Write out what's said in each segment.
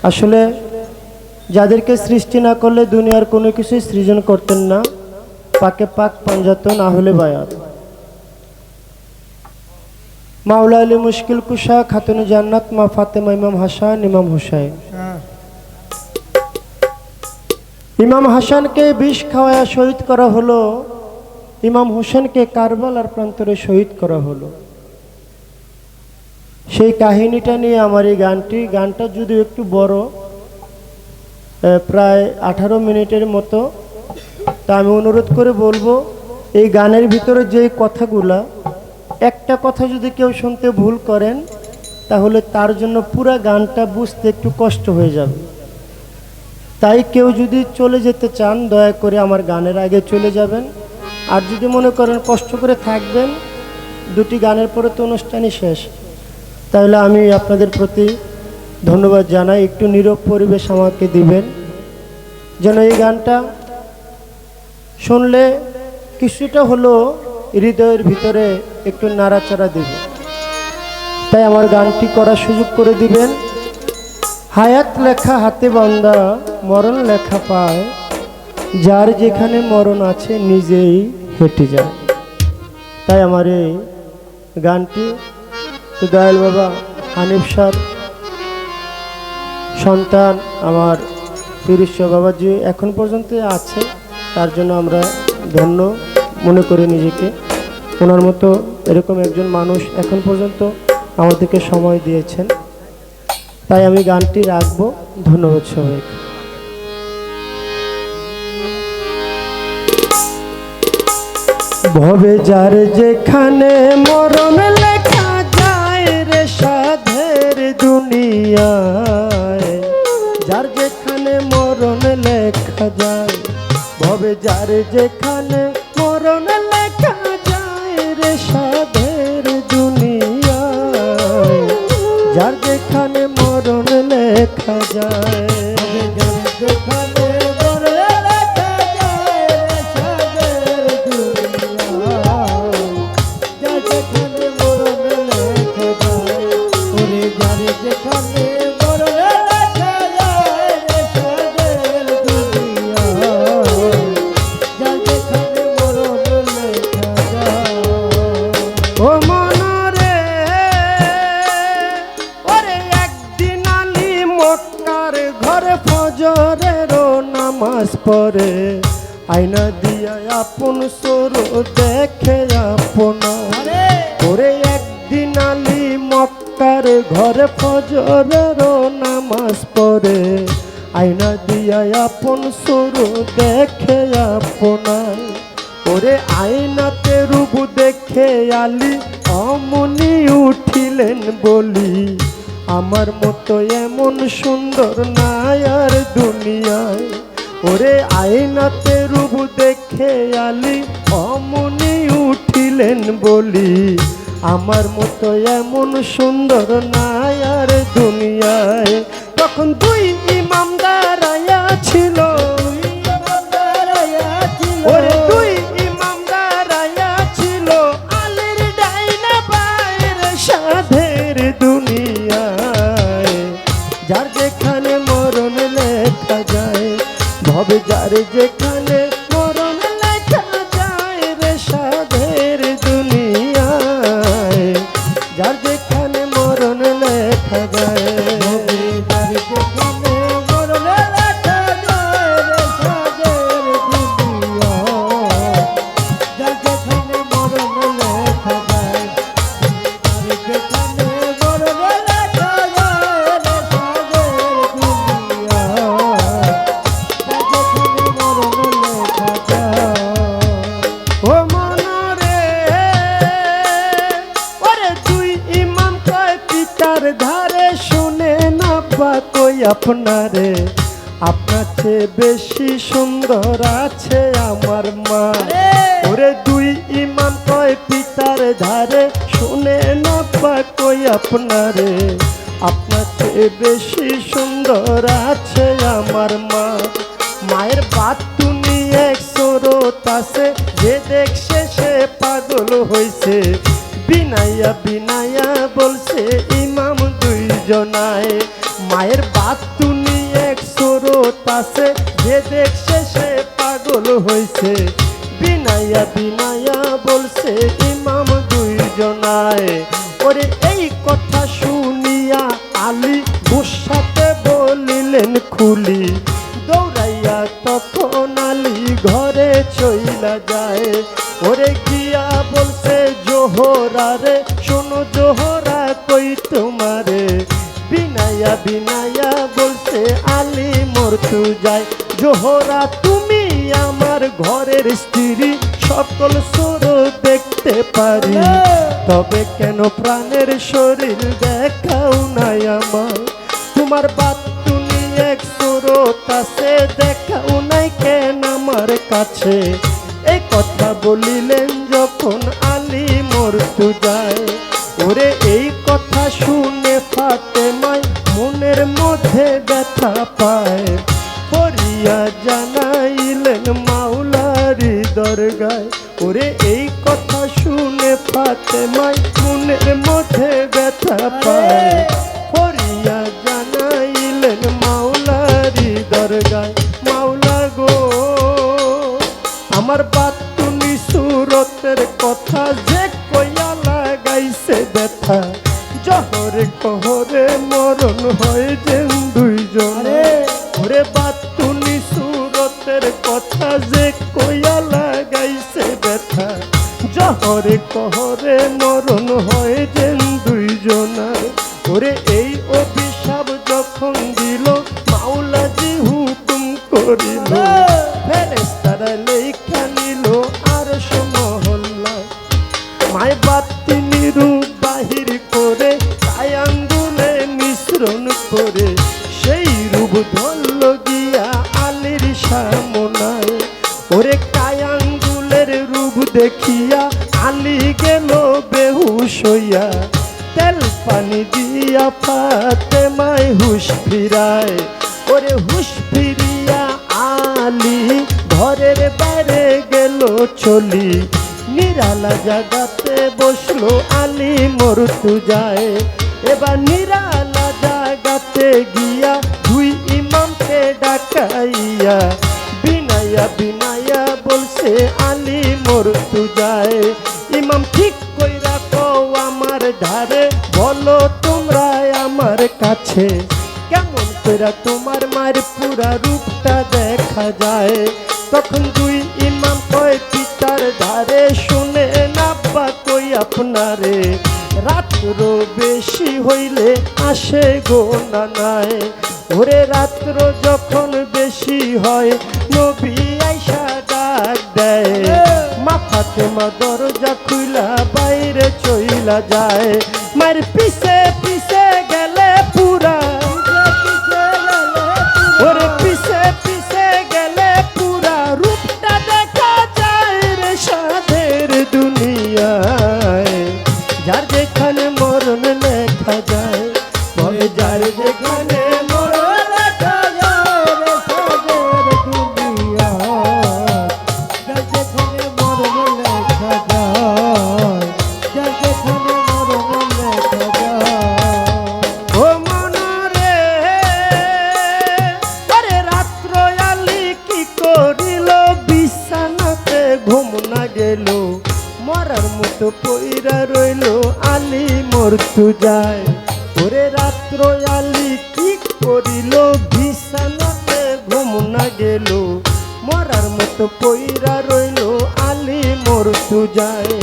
আসলে যাদেরকে সৃষ্টি না করলে দুনিয়ার কোনো কিছু সৃজন করতেন না। পাকে পাক পাঞ্জাত না হলে বায়াত। মাওলা আলী মুশকিল কুশা খাতুনে জান্নাত মা ফাতেমা ইমাম হাসান ইমাম হুসাইন। ইমাম হাসানকে বিষ খাওয়ায় শহীদ করা হলো, ইমাম হোসেনকে কারবালার প্রান্তরে শহীদ করা হলো। সেই কাহিনীটা নিয়ে আমার এই গানটা যদিও একটু বড়, প্রায় 18 মিনিটের মতো। তা আমি অনুরোধ করে বলবো, এই গানের ভিতরে যে কথাগুলা, একটা কথা যদি কেউ শুনতে ভুল করেন তাহলে তার জন্য পুরো গানটা বুঝতে একটু কষ্ট হয়ে যাবে। তাই কেউ যদি চলে যেতে চান দয়া করে আমার গানের আগে চলে যাবেন। আর যদি মনে করেন কষ্ট করে থাকবেন, দুটি গানের পরে তো অনুষ্ঠানই শেষ, তাহলে আমি আপনাদের প্রতি ধন্যবাদ জানাই। একটু নীরব পরিবেশ আমাকে দিবেন, যেন এই গানটা শুনলে কিছুটা হলো হৃদয়ের ভিতরে একটু নাড়াচাড়া দিবে। তাই আমার গানটি করার সুযোগ করে দিবেন। হায়াত লেখা হাতে বান্দা, মরণ লেখা পায়, যার যেখানে মরণ আছে নিজেই হেঁটে যায়। তাই আমার এই গানটি তো দয়াল বাবা হানিফ সাহেব সন্তান আমার তিরিশ বাবাজি এখন পর্যন্ত আছে, তার জন্য আমরা ধন্য মনে করি নিজেকে। ওনার মতো এরকম একজন মানুষ এখন পর্যন্ত আমাদেরকে সময় দিয়েছেন, তাই আমি গানটি রাখবো। ধন্যবাদ সবাইকে। ভবে যার যেখানে মরণ লেখা যায় রে সাধের দুনিয়ায়, যার যেখানে মরণ লেখা যায়, ভবে যার যেখানে মরণ লেখা যায় রে সাধের দুনিয়ায়, যার যেখানে মরণ লেখা যায়, যেখানে নামাজ পড়ে আয়না দিয়া আপন সর দেখে আপনা ওরে, একদিন আলী মক্কার ঘরে ফজরের নামাজ পড়ে আয়না দিয়া আপন সর দেখে আপনায় ওরে, আয়নাতে রূপ দেখে আলী অমনি উঠিলেন বলি, আমার মতো এমন সুন্দর নাই আর দুনিয়ায়। ওরে আয়নাতে রূপ দেখে আলী অমনি উঠিলেন বলি, আমার মতো এমন সুন্দর নাই আর দুনিয়ায়। তখন দুই ইমাম দাঁড়াইয়া ছিল, ওরে দুই ইমাম দাঁড়াইয়া ছিল, আলীর ডাইনা বাইর সাধের দুনিয়ায়, যার যেখানে মরণ লেখা যায়, ভবে যার যেখানে মরণ লেখা যায় রে সাধের দুনিয়ায়, যার যেখানে মরণ লেখা যায়, যার যেখানে মরণ লেখা যায় রে সাধের দুনিয়ায়, যার যেখানে মরণ লেখা যায়, যার যেখানে মরণ লেখা যায় রে সাধের দুনিয়ায়, ও মনরে ওরে দুই ইমাম কয় পিতার ধারে, শুনে না বা কই আপনারে, আপনার চেয়ে বেশি সুন্দর আছে আমার মা। ওরে দুই ইমাম কয় পিতার ধারে, শুনে না বা কই আপনারে, আপনার চেয়ে বেশি সুন্দর আছে আমার মা। মায়ের বাত তুমি এক স্রোত আছে, যে দেখছে সে পাগল হইছে, বিনাইয়া বিনাইয়া বলছে ইমাম দুইজনায়, মায়ের বাতুনি এক স্রোত আছে, যে দেখছে সে পাগল হইছে। বিনাইয়া বিনাইয়া বলছে ইমাম দুইজনায়। ওরে এই কথা শুনিয়া আলী গুসাতে বলিলেন খুলি। দৌড়াইয়া তখন আলী ঘরে চইলা যায়। ওরে গিয়া বলছে জোহরা রে, শোনো জোহরা কই তোমারে। বিনাইয়া বিনাইয়া বলছে আলী মরতু যায়। জোহরা তুমি আমার ঘরের স্ত্রী, সকল সুর দেখতে পারি, তবে কেন প্রাণের শরীর দেখাও নাই আমার। তোমার বাতুনি এক স্রোত আছে, দেখাও নাই কেন আমার কাছে। এই কথা বলিলেন যখন আলী মরতু যায়। ওরে এই কথা শুনে ফাতেমায় মনের মধ্যে ব্যথা পায়। পড়িয়া জানাইলেন মাওলারি দরগায়। ওরে এই কথা শুনে ফাতেমায় মনের মধ্যে ব্যথা পায়। পড়িয়া জানাইলেন মাওলারি দরগায়। মাওলা গো, আমার বাতুনি সুরতের কথা যে কইয়া লাগাইছে ব্যথা। জহরে কহরে মরণ হয় যেন দুইজনে। ওরে বাতুনি সুরতের কথা যে কইয়া লাগাইছে ব্যথা। জহরে কহরে মরণ হয় যেন দুইজনার। ওরে এই অভিশাপ যখন দিল মাওলাজি হুকুম করিল। ফেরেশতারা লেখা নিল আরশ মহল্লা। মায় বাতুনি রূপ বাহির করে তাই আঙ্গুলে মিশ্রণ করে সেই রূপ ধরল গিয়া আলীর সামনায়। ওরে কায়াঙ্গুলের রূপ দেখিয়া আলী গেল বেহুশ হইয়া। তেল পানি দিয়া ফাতেমায় হুশ ফিরায়। ওরে হুশ ফিরিয়া আলী ঘরের বাইরে গেল চলি। নিরালা জাগাতে বসলো আলী মরতু যায়। এবার নিরালা জাগাতে গিয়া দুই ইমামকে ডাকাইয়া। বিনাইয়া বিনাইয়া বলছে আলী মরতু যায়। ইমাম ঠিক কইরা কও আমার ধারে, বলো তোমরা আমার কাছে, কেমন কইরা তোমার মায়ের পুরা রূপটা দেখা যায়। তখন দুই ইমাম কয় পিতার ধারে, শুনে নাব্বা কই আপনারে। রাত্র বেশি হইলে আসে গো নানায়। ওরে রাত্র যখন বেশি হয় নবী আইসা ডাক দেয়। মা ফাতেমা দরজা খুইলা বাইরে চইলা যায়। মার পিছে পিছে গেলে পুরা, ওরে পিছে পিছে গেলে পুরা রূপটা দেখা যায় রে সাধের দুনিয়ায়। যার যেখানে মরণ লেখা যায়, বলে যার যেখানে মরণ লেখা যায় রে সাধের দুনিয়ায়। যার যেখানে মরণ লেখা যায়, যার যেখানে মরণ লেখা যায়। ও মনরে, আরে রাত্র আলী কি করিল, বিছানাতে ঘুম না গেল। মরার মতো পইরা রইল আলী মরতু যায়। ওরে রাত্র আলী কি করিল, বিছানাতে ঘুম না গেল। মরার মতো পইরা রইল আলী মরতু যায়।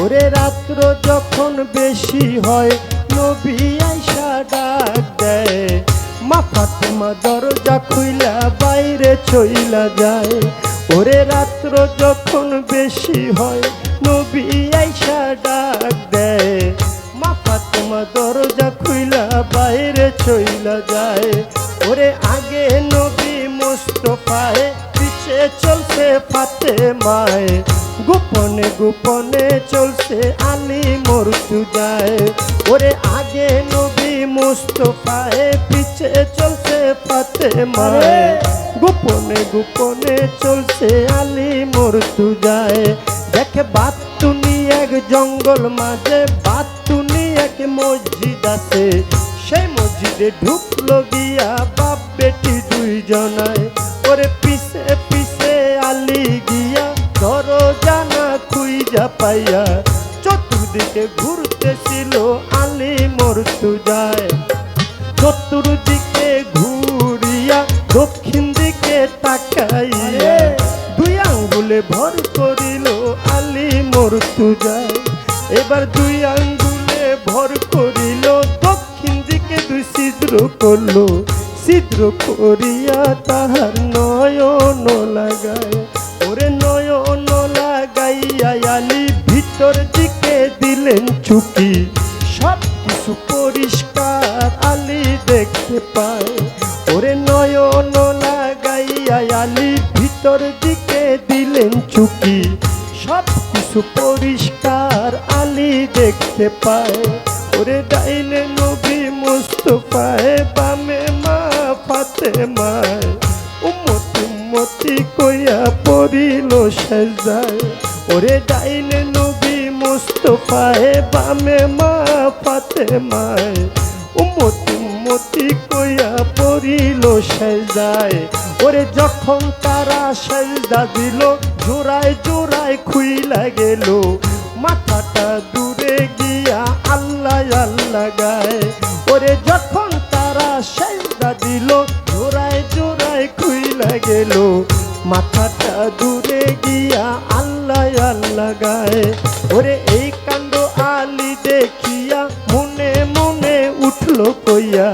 ওরে রাত্র যখন বেশি হয় নবী আইসা ডাক দেয়। মা ফাতেমা দরজা খুইলা বাইরে চইলা যায়। ওরে রাত্র যখন বেশি হয় নবী আইসা ডাক দেয়। মা ফাতেমা দরজা খুইলা বাইরে চইলা যায়। ওরে আগে নবী মুস্তাফায়, পিছে চলছে ফাতেমায়। গোপনে গোপনে চলছে আলী মরতু যায়। ওরে আগে নবী মুস্তাফায়, পিছে চলছে ফাতেমায়। গোপনে গোপনে চলছে আলী মরতু যায়। দেখে বাতুনি এক জঙ্গল মাঝে, বাতুনি এক মসজিদ আছে। সেই মসজিদে ঢুকল উঠলো গিয়া বাপ বেটি দুইজনায়। ওরে পিছে পিছে আলী গিয়া ধরো জানা খুইজা পাইয়া, চতুর্দিকে ঘুরতেছিল আলী মর্তুজায়। চতুর্দিকে ঘুরিয়া দক্ষিণ দিকে তাকাইয়া দুই আঙ্গুলে ভর করিল আলী মর্তুজায়। এবার দুই আঙ্গুলে ভর করিল, দক্ষিণ দিকে দুই ছিদ্র করলো, ছিদ্র করিয়া তাহার নয়ন লাগায়। ওরে নয়ন লাগাইয়া আলী ভিতর দিকে দিলেন চুকি, সব কিছু পরিষ্কার আলী দেখতে পায়। ওরে নয়ন লাগাইয়া আলী ভিতর দিকে দিলেন চুকি, সব কিছু পরিষ্কার আলী দেখতে পায়। ওরে ডাইনে নবী মুস্তাফায়, বামে মা ফাতেমায়, উম্মতি উম্মতি কইয়া পড়িল সেজদায়। ওরে ডাইনে নবী মুস্তাফায়, বামে মা ফাতেমায়, উম্মতি উম্মতি কইয়া পড়িল সেজদায়। ওরে যখন তারা সেজদা দিল, জোড়ায় জোড়ায় খুইলা গেল, মাথাটা দূরে গিয়া আল্লাহ আল্লাহ গায়। ওরে যখন তারা সেজদা দিল, জোড়ায় জোড়ায় খুইলা গেল, মাথাটা দূরে গিয়া আল্লাহ আল্লাহ গায়। ওরে এই কাণ্ড আলী দেখিয়া মনে মনে উঠলো কইয়া,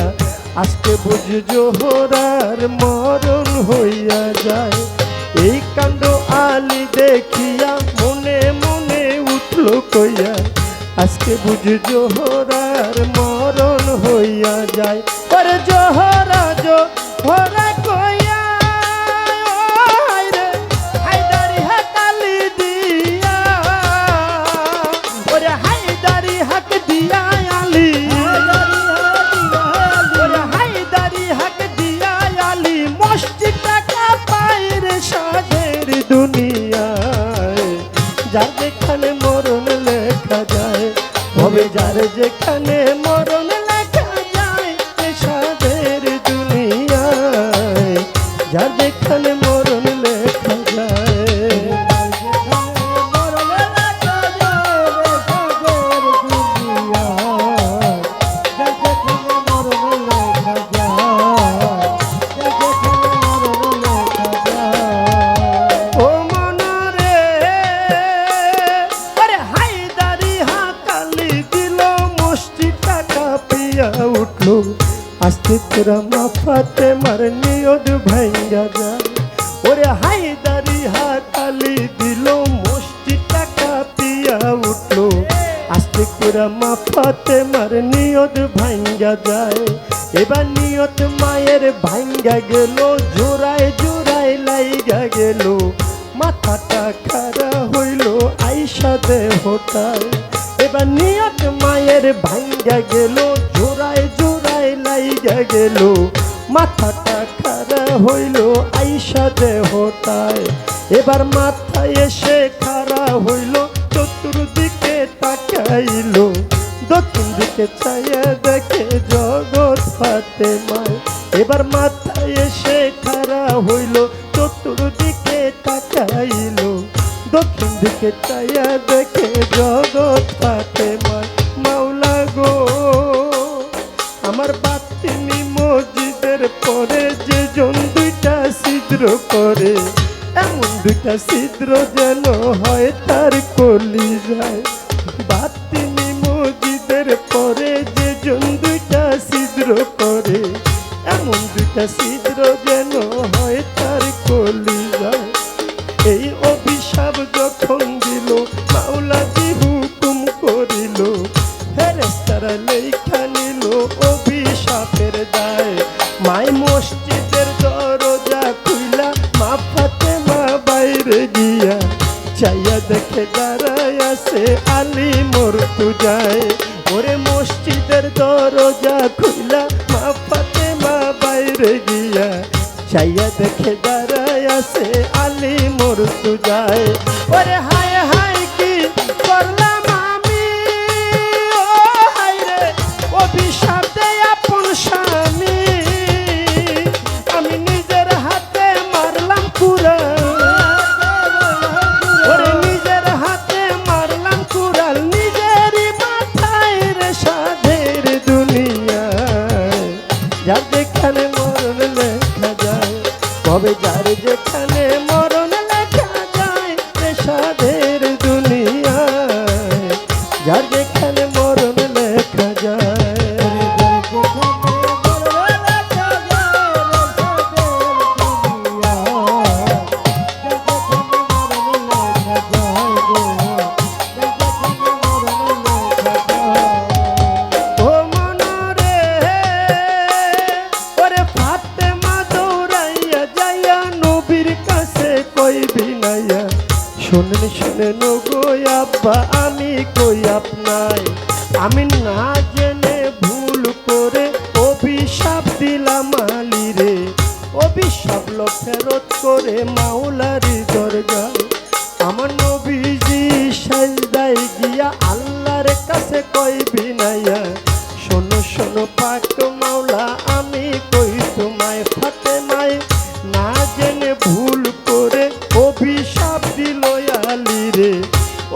আজকে বুঝ জোহরার মরণ হইয়া যায়। এই কাণ্ড আলী দেখিয়া মনে মনে উঠলো কইয়া, আজকে বুঝ জোহরার মরণ হইয়া যায়। ওরে জোহরা জোহরা কইয়া হায়দারি হাক আলী দিয়া, ওরে হায়দারি হাক দিয়া আলী, ওরে হায়দারি হাক দিয়া আলী, মসজিদটা কাঁপায় রে সাদের দুনিয়ায়। যার যেখানে মরণ লেখা যায়, তবে যার যেখানে মরণ লেখা যায় সাদের দুনিয়ায়, যার যেখানে মরণ লেখা যায়, মরণ লেখা যায় সাদের দুনিয়ায়, যার যেখানে মরণ লেখা যায়, যার যেখানে মরণ লেখা যায়। ও মনরে আরে হায়দারি হাকালি দিল, মসজিদটা কাঁপিয়া উঠলো, আস্তে তোরা মা ফাতেমার নিয়ত ভাঙ্গা যায়। ওরে হায়দারি হাকালি দিল, মসজিদটা কাঁপিয়া উঠলো, আস্তে তোরা মা ফাতেমার নিয়ত ভাঙ্গা যায়। এবার নিয়ত মায়ের ভাঙ্গা গেল, জোড়ায় জোড়ায় লাইগা গেল, মাথাটা খাড়া হইল আইসা দেহটায়। এবার নিয়ত মায়ের ভাঙ্গা গেল, জোড়ায় জোড়ায় লাইগা গেল, মাথাটা খাড়া হইল আইসা দেহটায়। এবার মাথায় এসে খাড়া হইল, চতুর্দিকে তাকাইল, দক্ষিণ দিকে চাইয়া দেখে জগৎ ফাতেমায়। এবার মাথায় এসে খাড়া হইল, চতুর্দিকে তাকাইল, দক্ষিণ দিকে চাইয়া দেখে জগৎ ফাতেমায়। মাওলা গো আমার বাতিনি মসজিদের পরে যে জন দুইটা ছিদ্র করে, এমন দুইটা ছিদ্র যেন হয় তার কলিজায়। বাতিনি মসজিদের পরে যে জন দুইটা ছিদ্র করে, এমন দুইটা ছিদ্র যেন হয় তার কলিজায়। এই অভিশাপ যখন দিল, মাওলাজি হুকুম করিল, ফেরেশতারা লেখা নিল অভিশাপের দায়। মাই মসজিদের দরজা খুইলা মা ফাতেমা বাইরে গিয়া, চাইয়া দেখে দাঁড়ায় আছে আলী মর্তুজায়। ওরে মসজিদের দরজা খুইলা মা ফাতেমা বাইরে গিয়া, চাইয়া দেখে দাঁড়ায় আছে আলী মর্তুজায়। ওরে হায় হায় কি করলাম আমি, ও হায় রে অভিশাপ দেয় আপন স্বামী, তবে যার যেখানে মরণ লেখা যায় পেশাদের দুনিয়ায়, যার যেখানে মরণ লেখা যায়। শোনেন শোনেন গো আব্বা আমি কই আপনাই, আমি না জেনে ভুল করে অভিশাপ দিলাম আলীরে, অভিশাপ লো ফেরত করে মাওলারি দরগায়। আমার নবীজি সাজদায় গিয়া আল্লাহর কাছে কই বিনাইয়া, শোনো শোনো পাক মাওলা আমি কই তোমায় ফাতেমায় না জেনে ভুল করে অভিশাপ দিল আলীরে,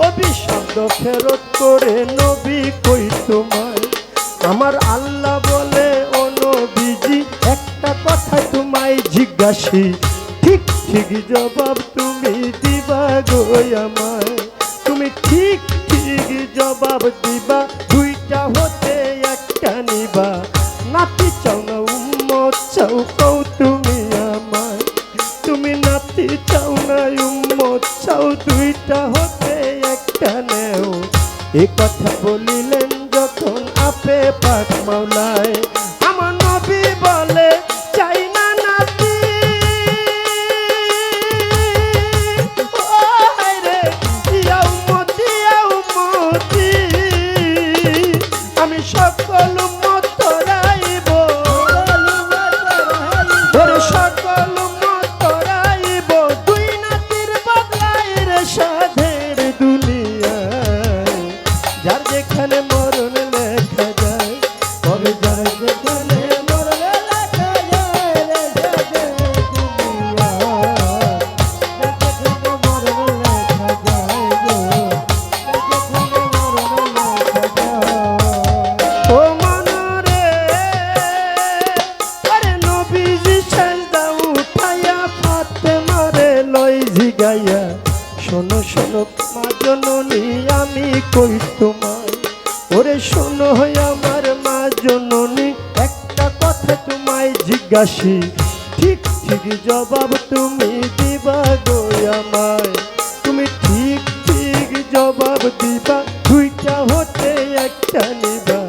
অভিশাপ ফেরত করে নবী কই তোমায়। আমার আল্লাহ বলে ও নবীজি একটা কথা তোমায় জিজ্ঞাসি, ঠিক ঠিক জবাব তুমি দিবা গো আমায়, তুমি ঠিক ঠিক জবাব দিবা, দুইটা হতে একটা নিবা, নাতি চাও না উম্মত চাও কও তুমি আমায়, তুমি নাতি চাও না উম্মত চাও, দুইটা হতে একটা নেও। এ কথা বলিলেন যখন আপে পাক মাওলায়, আমার নবী বলে চাই না নাতি, ও রে ইয়া উম্মতি ইয়া উম্মতি, আমি সকল উম্মত তোরাইব, ওরে সকল উম্মত তোরাইব, দুই নাতির বদলায় রে সাধের দুনিয়ায়, যার যেখানে মরণ লেখা যায়, তবে যার যেখানে মরণ লেখা যায় রে সাধের দুনিয়ায়, যার যেখানে মরণ লেখা যায় গো, যার যেখানে মরণ লেখা যায়। ও মনরে আরে নবীজি সাজদা উঠাইয়া ফাতেমারে লই জিগাইয়া, শোনো শোনো মা জননী আমি কই তোমায়, ওরে শোনো আমার মা জননী একটা কথা তোমায় জিজ্ঞাসি, ঠিক ঠিক জবাব তুমি দিবা গো আমায়, তুমি ঠিক ঠিক জবাব দিবা, দুইটা হতে একটা নিবা,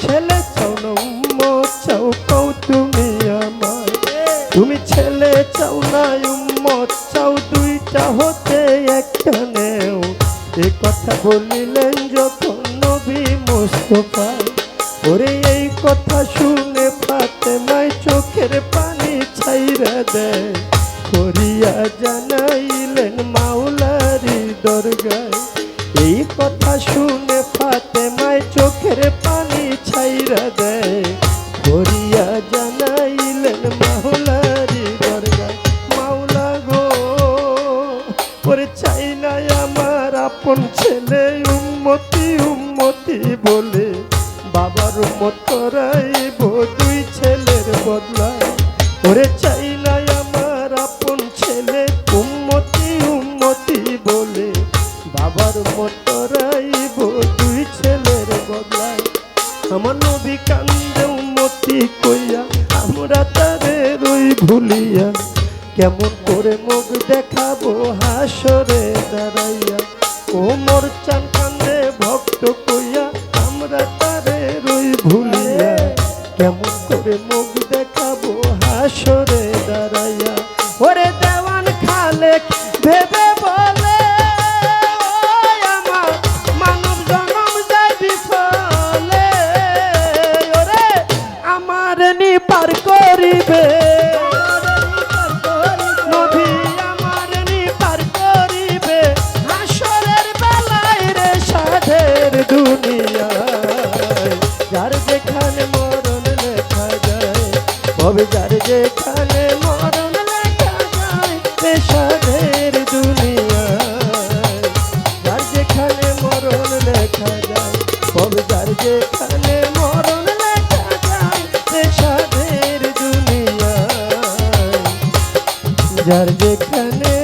ছেলে চাও না উম্মত চাও কও তুমি আমায়, তুমি ছেলে চাও না উম্মত চাও, দুইটা হতে একটা নেও। এ কথা বলিলেন যখন নবী মুস্তাফা, ওরে এই কথা শুনে ফাতেমায় চোখের পানি ছাইরা দেয়, করিয়া জানাইলেন মাওলারি দরগায়। এই কথা শুনে ফাতেমায় চোখের পানি ছাইরা দেয়, করিয়া জানাইলেন মাওলারি দরগায়। মাওলা গো ওরে চাই না আমার আপন ছেলে উম্মতি উম্মতি বলে, বাবার উম্মত রাইব দুই ছেলের বদলায়, ওরে চাই না আমার আপন ছেলে উম্মতি উম্মতি বলে, বাবার উম্মত রাইব দুই ছেলের বদলায়। আমার নবী কান্দে উম্মতি কইয়া, আমরা তারে রই ভুলিয়া, কেমন করে মুখ দেখাবো হাসরে দাঁড়াইয়া, ও মোর চান কান্দে ভক্ত কইয়া, আমরা তারে রই ভুলিয়া, কেমন করে মুখ দেখাবো হাসরে দাঁড়াইয়া। ওরে দেওয়ান খালেক ভেবে বলে, আমার মানব জনম যায় বিফলে, ওরে আমার নি পার করিবে, নবী আমার নি পার করিবে, হাসরের বেলায় রে সাধের দুনিয়ায়, যার যেখানে মরণ লেখা যায়, তবে যার যেখানে মরণ লেখা যায় রে সাধের দুনিয়ায়, যার যেখানে মরণ লেখা যায়, তবে যার যেখানে মরণ লেখা যায় রে সাধের দুনিয়ায়। যার যেখানে